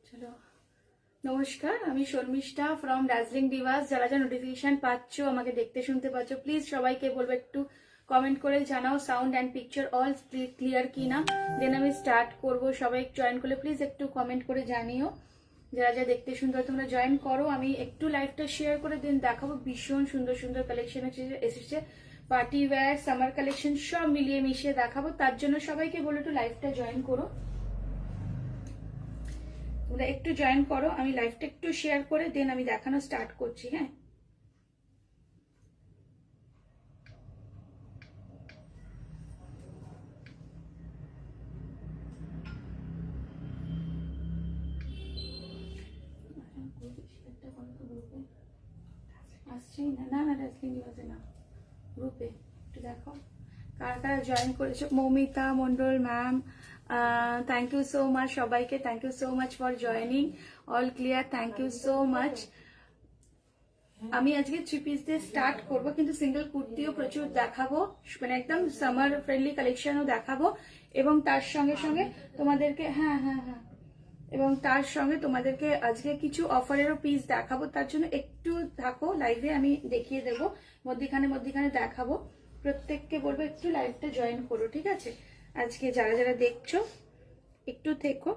চলো, নমস্কার, আমি শর্মিষ্ঠা ফ্রম দার্জিলিং ডিভাস। যারা যা নোটিফিকেশন পাচ্ছ, আমাকে দেখতে শুনতে পাচ্ছ, প্লিজ সবাইকে বলবো একটু কমেন্ট করে জানাও sound and picture all clear কিনা। দেন আমি স্টার্ট করবো। সবাই জয়েন করলে প্লিজ একটু কমেন্ট করে জানিও। যারা যা দেখতে সুন্দর তোমরা জয়েন করো। আমি একটু লাইভটা শেয়ার করে দিন, দেখাবো ভীষণ সুন্দর সুন্দর কালেকশন এসেছে, পার্টি ওয়্যার, সামার কালেকশন সব মিলিয়ে মিশিয়ে দেখাবো। তার জন্য সবাইকে বলো একটু লাইভটা জয়েন করো। তোমরা একটু জয়েন করো, আমি লাইভটা একটু শেয়ার করে দেন আমি দেখানো স্টার্ট করছি। হ্যাঁ, আসছেই না, না না দার্জিলিং ডিভাসে না, গ্রুপে একটু দেখো কারা কারা জয়েন করেছো। Moumita Mondal ma'am, thank you so much সবাইকে, thank you so much for joining. All clear, thank you so much. আমি আজকে 3 পিস দিয়ে স্টার্ট করব, কিন্তু সিঙ্গেল কুর্তিও প্রচুর দেখাবো, মানে একদম সামার ফ্রেন্ডলি কালেকশনও দেখাবো। এবং তার সঙ্গে সঙ্গে তোমাদেরকে হ্যাঁ হ্যাঁ হ্যাঁ এবং তার সঙ্গে তোমাদেরকে আজকে কিছু অফারেরও পিস দেখাবো। তার জন্য একটু থাকো লাইভে, আমি দেখিয়ে দেবো, মধ্যিখানে মধ্যিখানে দেখাবো। প্রত্যেককে বলবো একটু লাইভটা জয়েন করো, ঠিক আছে? আজকে যারা যারা দেখছো একটু থেকো।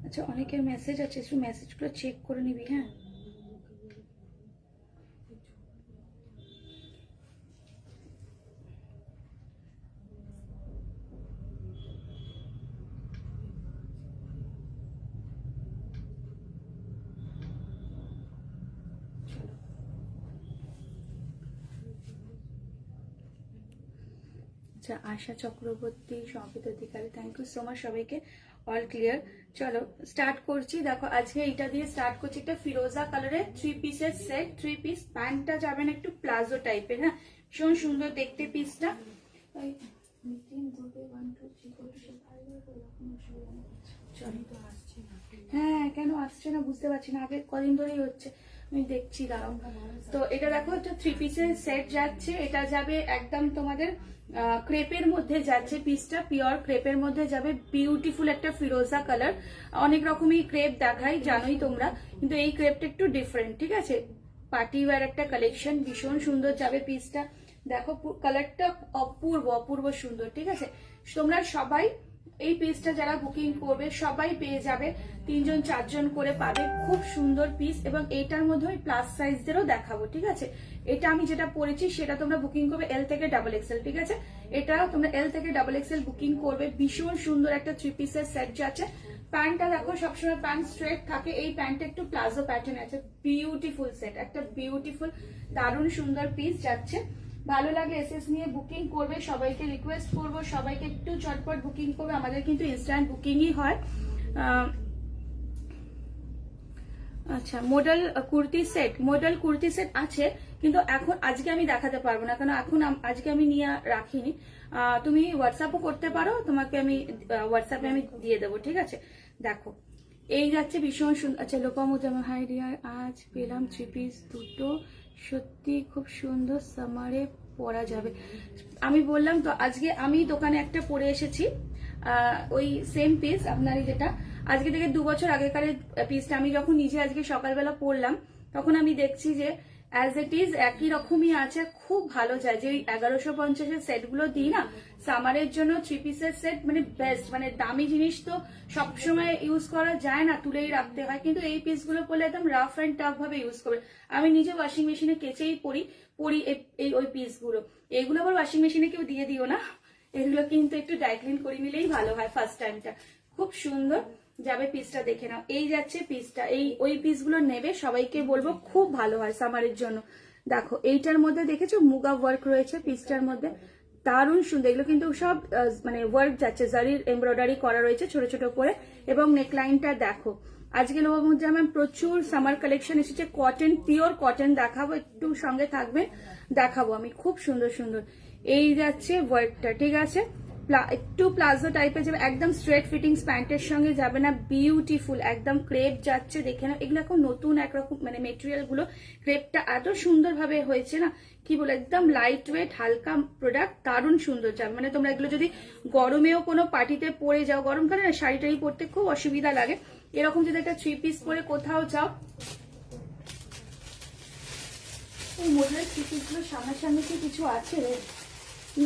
আচ্ছা, অনেকের মেসেজ আছে, একটু মেসেজগুলো চেক করে নিবি। হ্যাঁ, আচ্ছা, আশা চক্রবর্তী, সংকিত অধিকারী, থ্যাংক ইউ সো মাচ সবাইকে। অল ক্লিয়ার, চলো স্টার্ট করছি। দেখো আজকে এইটা দিয়ে স্টার্ট করছি, একটা ফিরোজা কালারের 3 পিসের সেট। 3 পিস, প্যান্টটা যাবেন একটু প্লাজো টাইপের। হ্যাঁ, ভীষণ সুন্দর দেখতে পিসটা। হ্যাঁ, কেন আসছে না বুঝতে পারছি না, আগে কদিন ধরেই হচ্ছে, আমি দেখছি, দাঁড়াও। তো এটা দেখো, একটা 3 পিসের সেট যাচ্ছে। এটা যাবে একদম তোমাদের ক্রেপের মধ্যে যাচ্ছে পিসটা, পিওর ক্রেপের মধ্যে যাবে। বিউটিফুল একটা ফিরোজা কালার। অনেক রকমই ক্রেপ দেখাই, জানোই তোমরা, কিন্তু এই ক্রেপটা একটু ডিফারেন্ট, ঠিক আছে? পার্টি ওয়্যার একটা কালেকশন, ভীষণ সুন্দর যাবে পিসটা। দেখো কালারটা অপূর্ব অপূর্ব সুন্দর, ঠিক আছে? তোমরা সবাই এই পিসটা যারা বুকিং করবে সবাই পেয়ে যাবে, 3 জন 4 জন করে পাবে। খুব সুন্দর পিস, এবং এইটার মধ্যে আমি প্লাস সাইজদেরও দেখাবো, ঠিক আছে? এটা আমি যেটা পরেছি সেটা তোমরা বুকিং করবে এল থেকে XXL, ঠিক আছে? এটাও তোমরা এল থেকে XXL বুকিং করবে। ভীষণ সুন্দর একটা 3 পিসের সেট যাচ্ছে। প্যান্টটা দেখো, সবসময় প্যান্ট স্ট্রেট থাকে, এই প্যান্টটা একটু প্লাজো প্যাটার্ন আছে। বিউটিফুল সেট, একটা বিউটিফুল দারুণ সুন্দর পিস যাচ্ছে। ভালো লাগলে এসএস নিয়ে বুকিং করবে। সবাইকে রিকোয়েস্ট করবো, সবাইকে একটু চটপট বুকিং করবে, আমাদের কিন্তু ইনস্ট্যান্ট বুকিংই হয়। আচ্ছা, মডেল কুর্তি সেট আছে, কিন্তু এখন আজকে আমি দেখাতে পারবো না, কারণ এখন আজকে আমি নিয়ে রাখিনি। তুমি হোয়াটসঅ্যাপও করতে পারো, তোমাকে আমি হোয়াটসঅ্যাপে আমি দিয়ে দেবো, ঠিক আছে? দেখো এই যাচ্ছে ভীষণ সুন্দর। আচ্ছা, লোপামুজামা, হাই ডিয়ার, আজ পেলাম 3 পিস দুটো, সত্যি খুব সুন্দর, সামারে পরা যাবে। আমি বললাম তো, আজকে আমি দোকানে একটা পরে এসেছি, ওই সেম পিস আপনারই, যেটা আজকে থেকে 2 বছর আগেকার পিসটা। আমি যখন নিজে আজকে সকালবেলা পরলাম, তখন আমি দেখছি যে অ্যাজ ইট ইজ একই রকমই আছে, খুব ভালো যায়। যে ওই 1150-এর সেটগুলো দিই না সামারের জন্য, 3 পিসের সেট মানে বেস্ট। মানে দামি জিনিস তো সবসময় ইউজ করা যায় না, তুলেই রাখতে হয়, কিন্তু এই পিসগুলো পরলে একদম রাফ অ্যান্ড টাফ ভাবে ইউজ করবে। আমি নিজে ওয়াশিং মেশিনে কেচেই পরি ওই পিসগুলো। এইগুলো আবার ওয়াশিং মেশিনে কেউ দিয়ে দিও না, এগুলো কিন্তু একটু ড্রাই ক্লিন করে নিলেই ভালো হয় ফার্স্ট টাইমটা। খুব সুন্দর যাবে পিসটা, দেখে নাও। এই যাচ্ছে পিসটা, ওই পিসগুলো নেবে, সবাইকে বলবো খুব ভালো হয় সামারের জন্য। দেখো এইটার মধ্যে দেখেছো মুগা ওয়ার্ক রয়েছে পিসটার মধ্যে, দারুণ সুন্দর। এগুলো কিন্তু সব মানে ওয়ার্ক যাচ্ছে, জারির এমব্রয়ডারি করা রয়েছে ছোট ছোট করে, এবং নেকলাইনটা দেখো। আজকে নেবো মধ্যে আমি প্রচুর সামার কালেকশন এসেছে, কটন, পিওর কটন দেখাবো, একটু সঙ্গে থাকবেন, দেখাবো আমি খুব সুন্দর সুন্দর। এই যাচ্ছে ওয়ার্কটা, ঠিক আছে, একটু প্লাজো টাইপের যাবে, একদম স্ট্রেট ফিটিংস প্যান্টের সঙ্গে যাবে না, বিউটিফুল একদম ক্রেপ যাচ্ছে, দেখে না এগুলো এখন নতুন একরকম মানে মেটেরিয়াল গুলো, ক্রেপটা এত সুন্দর ভাবে হয়েছে না, কি বলে একদম লাইট ওয়েট হালকা প্রোডাক্ট, দারুণ সুন্দর যাবে। মানে তোমরা এগুলো যদি গরমেও কোনো পার্টিতে পরে যাও, গরমকালে না শাড়ি টাড়ি পরতে খুব অসুবিধা লাগে, এরকম যদি একটা 3 পিস পরে কোথাও যাও, এই মডেলের 3 পিস গুলো সামনাসামনি কি কিছু আছে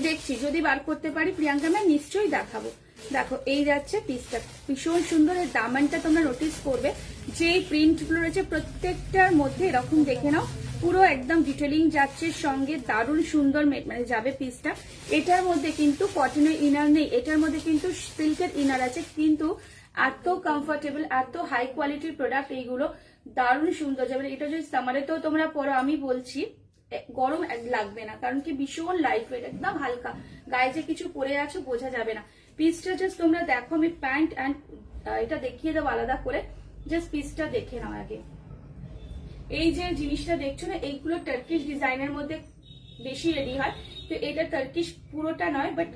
দেখছি, যদি বার করতে পারি প্রিয়াঙ্কা ম্যাম নিশ্চয়ই দেখাবো। দেখো এই যাচ্ছে পিসটা, ভীষণ সুন্দর, এর দামানটা তোমরা নোটিস করবে, যে প্রিন্ট গুলো রয়েছে প্রত্যেকটার মধ্যে এরকম দেখে নাও, পুরো একদম ডিটেলিং যাচ্ছে, সঙ্গে দারুণ সুন্দর মানে যাবে পিসটা। এটার মধ্যে কিন্তু কটনের ইনার নেই, এটার মধ্যে কিন্তু সিল্কের ইনার আছে, কিন্তু এত কমফোর্টেবল, এত হাই কোয়ালিটির প্রোডাক্ট এইগুলো, দারুণ সুন্দর যাবে। এটা যদি সামারে তো তোমরা পরো, আমি বলছি গরম লাগবে না, কারণ কি ভীষণ লাইট ওয়েট, একদম হালকা, গায়ে যে কিছু পরে আছো বোঝা যাবে না। পিসটা জাস্ট তোমরা দেখো, আমি প্যান্ট অ্যান্ড এটা দেখিয়ে দেবো আলাদা করে, জাস্ট পিসটা দেখে নাও আগে। এই যে জিনিসটা দেখছো না, এইগুলো টার্কিশ ডিজাইনের মধ্যে বেশি রেডি হয়, তো এটা টার্কিশ পুরোটা নয়, বাট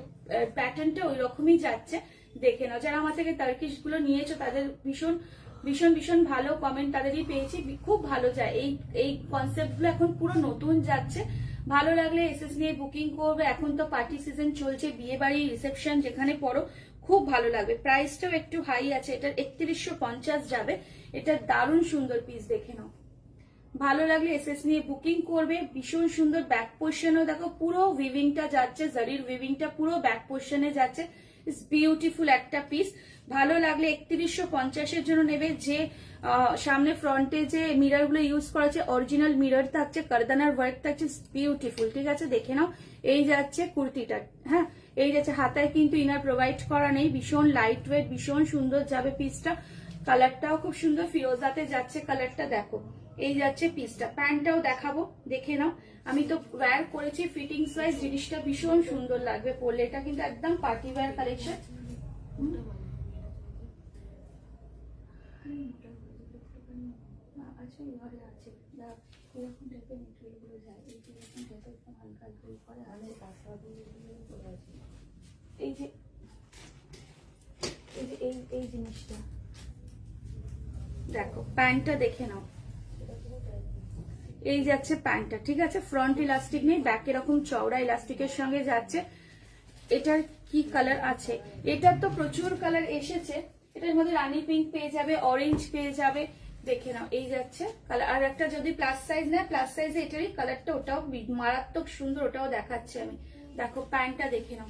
প্যাটার্নটা ওই রকমই যাচ্ছে, দেখে নাও। যারা আমার থেকে টার্কিশ গুলো নিয়েছো তাদের ভীষণ ভীষণ ভীষণ ভালো কমেন্ট তাদেরই পেয়েছি, খুব ভালো যায়। এই কনসেপ্ট গুলো এখন পুরো নতুন যাচ্ছে, ভালো লাগলে এসএস নিয়ে বুকিং করবে। এখন তো পার্টি সিজন চলছে, বিয়ে বাড়ি, রিসেপশন যেখানে পড়ো খুব ভালো লাগবে। প্রাইসটাও একটু হাই আছে, এটার 3150 যাবে। এটা দারুণ সুন্দর পিস, দেখে নাও, ভালো লাগলে এসএস নিয়ে বুকিং করবে। ভীষণ সুন্দর ব্যাক পোর্শনও দেখো, পুরো উইভিংটা যাচ্ছে, জারির উইভিংটা পুরো ব্যাক পোর্শনে যাচ্ছে, ইটস বিউটিফুল একটা পিস। ভালো লাগলে 3150 জন্য নেবে। যে সামনে ফ্রন্টে যে মিরর গুলো ইউজ করা আছে অরিজিনাল মিরর থাকছে, কারদানার ওয়ার্ক থাকছে, বিউটিফুল, ঠিক আছে, দেখে নাও। এই যাচ্ছে কুর্তিটা, হ্যাঁ এই যাচ্ছে, হাতায় কিন্তু ইনার প্রোভাইড করা নেই, ভীষণ লাইট ওয়েট, ভীষণ সুন্দর যাবে পিসটা। কালারটাও খুব সুন্দর, ফিরোজাতে যাচ্ছে কালারটা, দেখো এই যাচ্ছে পিসটা। প্যান্টটাও দেখাবো, দেখে নাও, আমি তো ওয়্যার করেছি, ফিটিংস ওয়াইজ জিনিসটা ভীষণ সুন্দর লাগবে পরলে, এটা কিন্তু একদম পার্টি ওয়্যার কালেকশন। এই যে এই জিনিসটা দেখো, প্যান্টটা দেখে নাও, এই যাচ্ছে প্যান্টটা, ঠিক আছে, ফ্রন্ট ইলাস্টিক নেই, ব্যাক এরকম চওড়া ইলাস্টিকের সঙ্গে যাচ্ছে। এটার কি কালার আছে, এটার তো প্রচুর কালার এসেছে, এটার মধ্যে রানী পিঙ্ক পেয়ে যাবে, অরেঞ্জ পেয়ে যাবে, দেখে নাও এই যাচ্ছে কালার। আর একটা যদি প্লাস সাইজ নেয়, প্লাস সাইজে এটারই কালারটা, ওটাও মারাত্মক সুন্দর, ওটাও দেখাচ্ছে আমি, দেখো প্যান্টটা দেখে নাও,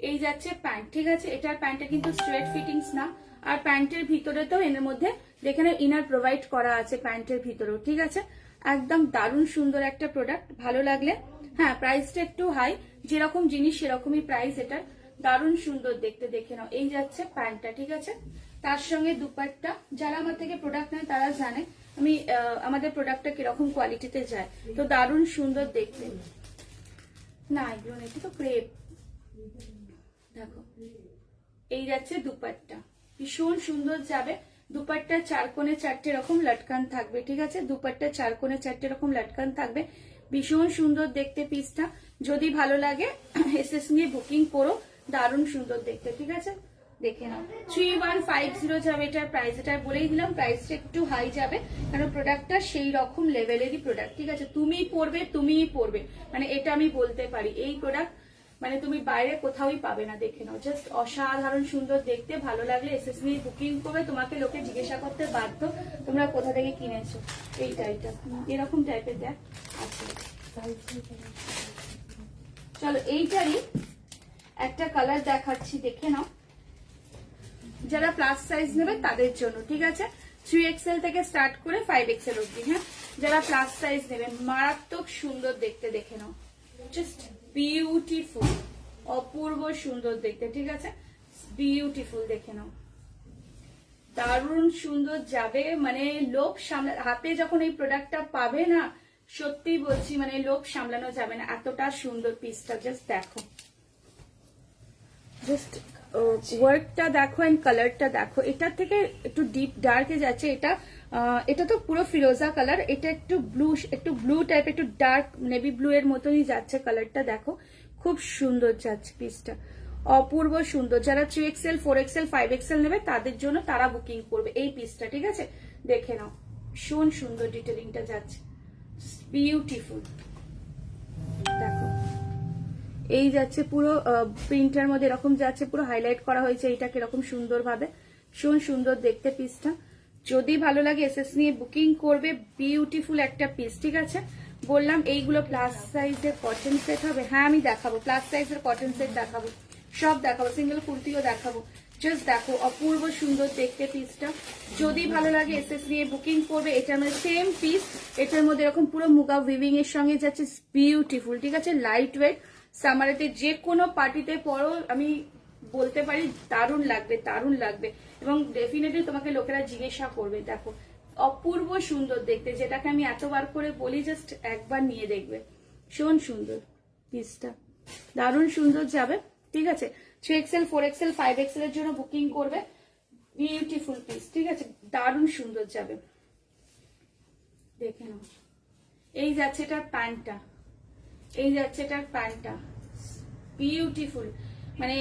এই যাচ্ছে প্যান্ট, ঠিক আছে। এটার প্যান্টটা কিন্তু স্ট্রেট ফিটিংস না, আর প্যান্টের ভিতরে তো এর মধ্যে দেখে নাও ইনার প্রোভাইড করা আছে প্যান্টের ভিতরেও, ঠিক আছে, একদম দারুণ সুন্দর একটা প্রোডাক্ট। ভালো লাগলে, হ্যাঁ প্রাইসটা একটু হাই, যেরকম জিনিস সেরকমই প্রাইস এটার, দারুণ সুন্দর দেখতে, দেখে নাও। এই যাচ্ছে প্যান্টটা, ঠিক আছে, তার সঙ্গে দুপাট্টা। যারা আমার থেকে প্রোডাক্ট নেয় তারা জানে আমি আমাদের প্রোডাক্টটা কিরকম কোয়ালিটিতে যায়, তো দারুণ সুন্দর দেখতে। না এগুলো নেই তো, ক্রেপ দেখো, এই যাচ্ছে দুপাট্টা, ভীষণ সুন্দর যাবে। দুপাট্টা 4 কোণে 4টে এরকম লটকান থাকবে, ঠিক আছে, দুপাট্টা 4 কোণে 4টে এরকম লটকান থাকবে, ভীষণ সুন্দর দেখতে পিসটা। যদি ভালো লাগে এসএস নিয়ে বুকিং করো, দারুণ সুন্দর দেখতে, ঠিক আছে, দেখে নাও। 3150 যাবে এটার প্রাইস, এটা বলেই দিলাম প্রাইসটা একটু হাই যাবে, কারণ প্রোডাক্টটা সেই রকম লেভেলেরই প্রোডাক্ট, ঠিক আছে, তুমিই পরবে, মানে এটা আমি বলতে পারি। এই প্রোডাক্ট মানে তুমি বাইরে কোথাওই পাবে না, দেখে নাও, জাস্ট অসাধারণ সুন্দর দেখতে। ভালো লাগলে এসএস নিয়ে বুকিং করবে, তোমাকে লোকে জিজ্ঞাসা করতে বাধ্য তোমরা কোথা থেকে কিনেছো। এইটা এরকম টাইপের দেখ আছে, চলো এইটারই একটা কালার দেখাচ্ছি, দেখে নাও। যারা প্লাস সাইজ নেবে তাদের জন্য, ঠিক আছে, 3XL থেকে স্টার্ট করে 5XL অব্দি, হ্যাঁ যারা প্লাস সাইজ নেবে, মারাত্মক সুন্দর দেখতে, দেখে নাও, জাস্ট বিউটিফুল, অপূর্ব সুন্দর দেখতে, ঠিক আছে, বিউটিফুল, দেখে নাও, দারুণ সুন্দর যাবে। মানে লোভ সামলা, হাতে যখন এই প্রোডাক্টটা পাবে না, সত্যি বলছি মানে লোভ সামলানো যাবে না, এতটা সুন্দর পিসটা। জাস্ট দেখো, জাস্ট ওয়ার্কটা দেখো এন্ড কালারটা দেখো, এটার থেকে একটু ডিপ ডার্কে যাচ্ছে এটা। এটা তো পুরো ফিরোজা কালার, এটা একটু ব্লু টাইপ, একটু ডার্ক নেভি ব্লু এর মতনই যাচ্ছে কালারটা, দেখো খুব সুন্দর যাচ্ছে পিসটা, অপূর্ব সুন্দর। যারা 3XL 4XL 5XL নেবে তাদের জন্য তারা বুকিং করবে এই পিসটা, ঠিক আছে? দেখে নাও ভীষণ সুন্দর ডিটেলিংটা যাচ্ছে, বিউটিফুল। দেখো এই যাচ্ছে পুরো প্রিন্টার মধ্যে এরকম যাচ্ছে, পুরো হাইলাইট করা হয়েছে এইটাকে এরকম সুন্দর ভাবে, ভীষণ সুন্দর দেখতে পিসটা। যদি ভালো লাগে এসএস নিয়ে বুকিং করবে, বিউটিফুল একটা পিস, ঠিক আছে? বললাম এইগুলো প্লাস সাইজের কটন সেট হবে। হ্যাঁ আমি দেখাবো, প্লাস সাইজের কটন সেট দেখাবো, সব দেখাবো, সিঙ্গেল কুর্তিও দেখাবো। জাস্ট দেখো অপূর্ব সুন্দর দেখতে পিসটা। যদি ভালো লাগে এসএস নিয়ে বুকিং করবে। এটার মধ্যে সেম পিস, এটার মধ্যে এরকম পুরো মুগা উইভিং এর সঙ্গে যাচ্ছে, বিউটিফুল, ঠিক আছে? লাইট ওয়েট, সামারেতে যে কোনো পার্টিতে পরো, আমি বলতে পারি দারুণ লাগবে, দারুণ লাগবে, এবং ডেফিনেটলি তোমাকে লোকেরা জিজ্ঞাসা করবে। দেখো অপূর্ব সুন্দর দেখতে, যেটাকে আমি এতবার করে বলি, জাস্ট একবার নিয়ে দেখবে, ভীষণ সুন্দর পিসটা, দারুণ সুন্দর যাবে, ঠিক আছে? 3XL 4XL 5XL এর জন্য বুকিং করবে, বিউটিফুল পিস, ঠিক আছে? দারুণ সুন্দর যাবে, দেখে নাও। এই যাচ্ছে এটার প্যান্টটা, এই যাচ্ছে এটার প্যান্টটা, বিউটিফুল, মানে